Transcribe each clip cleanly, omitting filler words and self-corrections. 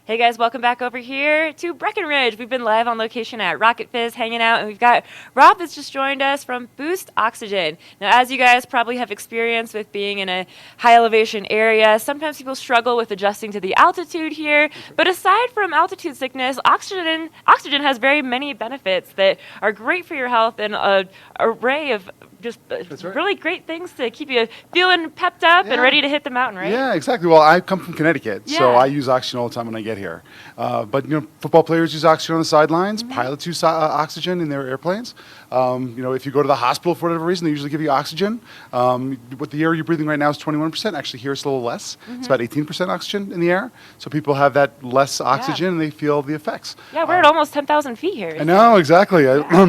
Hey guys, welcome back over here to Breckenridge. We've been live on location at Rocket Fizz hanging out, and we've got Rob that's just joined us from Boost Oxygen. Now, as you guys probably have experience with being in a high elevation area, sometimes people struggle with adjusting to the altitude here. But aside from altitude sickness, oxygen has very many benefits that are great for your health and an array of just right. really great things to keep you feeling pepped up and Yeah. ready to hit the mountain, right? Yeah, exactly. Well, I come from Connecticut, so Yeah. I use oxygen all the time when I get here. But football players use oxygen on the sidelines. Mm-hmm. Pilots use oxygen in their airplanes. If you go to the hospital for whatever reason, they usually give you oxygen. What the air you're breathing right now is 21%. Actually, here it's a little less. Mm-hmm. It's about 18% oxygen in the air. So people have that less oxygen and they feel the effects. Yeah, we're at almost 10,000 feet here. I know, exactly.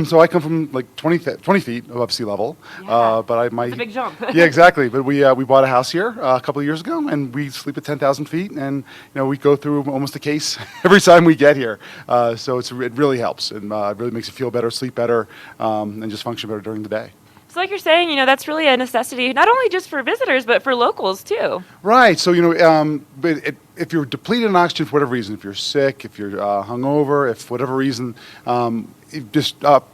So I come from like 20 feet above sea level. Yeah. But It's a big jump. Yeah, exactly. But we bought a house here a couple of years ago, and we sleep at 10,000 feet, and we go through almost a case every time we get here. So it really helps, and it really makes you feel better, sleep better, and just function better during the day. So like you're saying, that's really a necessity, not only just for visitors, but for locals too. Right. So if you're depleted in oxygen for whatever reason, if you're sick, if you're hungover, if for whatever reason,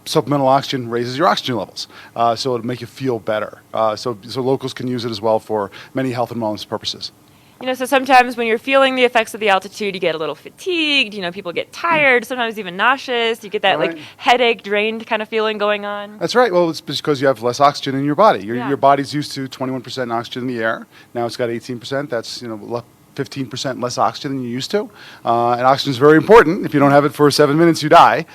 supplemental oxygen raises your oxygen levels, so it'll make you feel better. So locals can use it as well for many health and wellness purposes. So sometimes when you're feeling the effects of the altitude, you get a little fatigued, people get tired, sometimes even nauseous, you get that Right. like headache, drained kind of feeling going on. That's right. Well, it's because you have less oxygen in your body. Yeah. Your body's used to 21% oxygen in the air. Now it's got 18%. That's 15% less oxygen than you used to. And oxygen is very important. If you don't have it for 7 minutes, you die.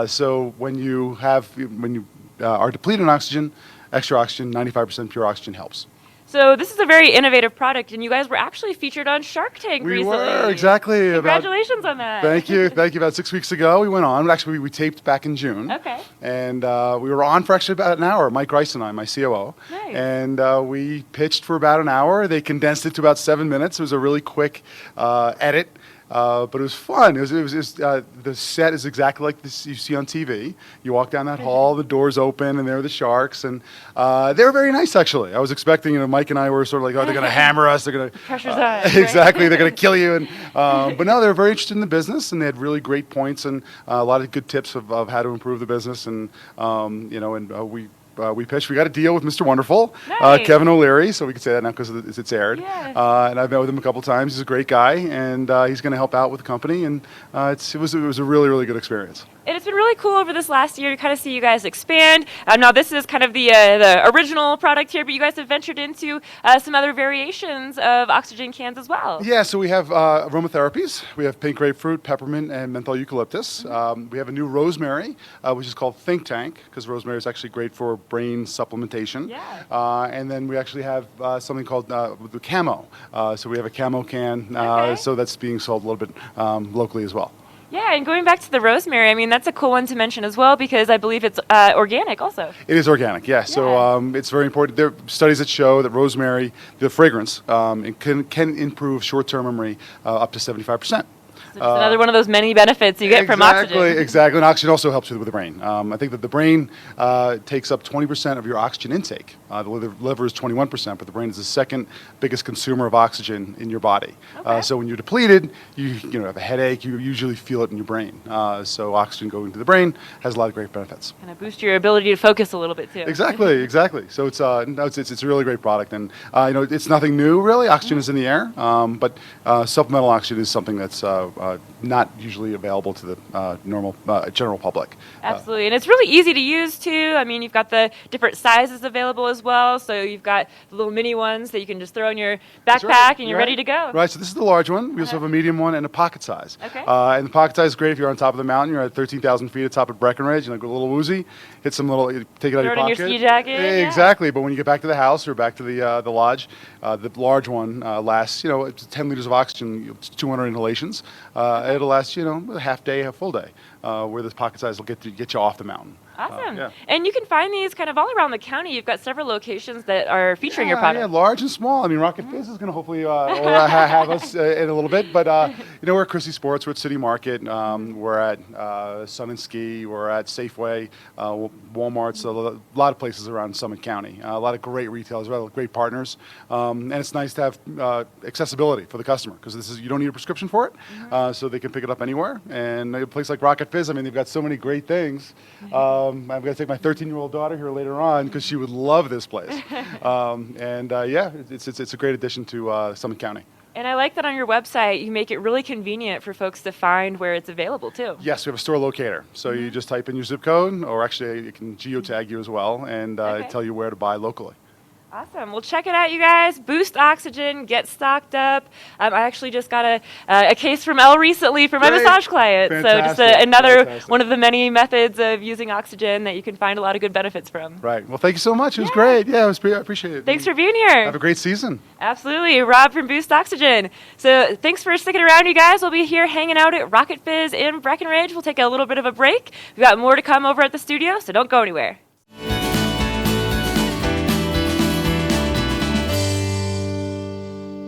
So when you are depleted in oxygen, extra oxygen, 95% pure oxygen helps. So this is a very innovative product, and you guys were actually featured on Shark Tank We recently. were, exactly. Congratulations on that. Thank you. About 6 weeks ago, we went on. Actually, we taped back in June. Okay. And we were on for actually about an hour. Mike Rice and I, my COO. Nice. And we pitched for about an hour. They condensed it to about 7 minutes. It was a really quick edit. But it was fun. The set is exactly like this you see on TV. You walk down that hall, the doors open, and there are the sharks. And they were very nice, actually. I was expecting, Mike and I were sort of like, oh, they're going to hammer us. They're going to Pressure's on, right? exactly. They're going to kill you. And but no, they were very interested in the business, and they had really great points and a lot of good tips of how to improve the business. And we pitched. We got a deal with Mr. Wonderful, Nice. Kevin O'Leary, so we can say that now because it's aired. Yeah. And I've met with him a couple times. He's a great guy, and he's going to help out with the company. And it was a really, really good experience. And it's been really cool over this last year to kind of see you guys expand. Now this is kind of the original product here, but you guys have ventured into some other variations of oxygen cans as well. Yeah, so we have aromatherapies. We have pink grapefruit, peppermint, and menthol eucalyptus. We have a new rosemary, which is called Think Tank, because rosemary is actually great for brain supplementation. Yeah. And then we actually have something called the Camo. So we have a Camo can, Okay. so that's being sold a little bit locally as well. Yeah, and going back to the rosemary, I mean, that's a cool one to mention as well because I believe it's organic also. It is organic, yeah. So it's very important. There are studies that show that rosemary, the fragrance, it can improve short-term memory up to 75%. So just another one of those many benefits you get from oxygen. Exactly. And oxygen also helps with the brain. I think that the brain takes up 20% of your oxygen intake. The liver is 21%, but the brain is the second biggest consumer of oxygen in your body. Okay. So when you're depleted, you have a headache. You usually feel it in your brain. So oxygen going to the brain has a lot of great benefits. Kind of boost your ability to focus a little bit too. Exactly. So it's a really great product, and it's nothing new really. Oxygen is in the air, but supplemental oxygen is something that's not usually available to the normal general public. Absolutely, and it's really easy to use too. I mean, you've got the different sizes available as well. So you've got the little mini ones that you can just throw in your That's backpack right. and you're Right. ready to go. Right, so this is the large one. We also have a medium one and a pocket size. Okay. And the pocket size is great if you're on top of the mountain. You're at 13,000 feet at top of Breckenridge, and go a little woozy, hit some little, take it out of your Throw it in pocket. your ski jacket, yeah. Exactly, but when you get back to the house or back to the lodge, the large one lasts, it's 10 liters of oxygen, it's 200 inhalations. It'll last, a half day, a full day, where this pocket size will get you off the mountain. Awesome. Yeah. And you can find these kind of all around the county. You've got several locations that are featuring your product. Yeah, large and small. I mean, Rocket Fizz is going to hopefully have us in a little bit, but we're at Christie Sports, we're at City Market, we're at Sun and Ski, we're at Safeway, Walmart's, a lot of places around Summit County. A lot of great retailers, great partners, and it's nice to have accessibility for the customer because you don't need a prescription for it, so they can pick it up anywhere. And a place like Rocket Fizz, I mean, they've got so many great things. I'm going to take my 13-year-old daughter here later on because she would love this place. It's a great addition to Summit County. And I like that on your website, you make it really convenient for folks to find where it's available, too. Yes, we have a store locator. So you just type in your zip code, or actually it can geotag you as well and tell you where to buy locally. Awesome. Well, check it out, you guys. Boost Oxygen. Get stocked up. I actually just got a case from Elle recently for my massage client. Fantastic. So just another Fantastic. one of the many methods of using oxygen that you can find a lot of good benefits from. Right. Well, thank you so much. It was great. Yeah, I appreciate it. Thanks for being here. Have a great season. Absolutely. Rob from Boost Oxygen. So thanks for sticking around, you guys. We'll be here hanging out at Rocket Fizz in Breckenridge. We'll take a little bit of a break. We've got more to come over at the studio, so don't go anywhere.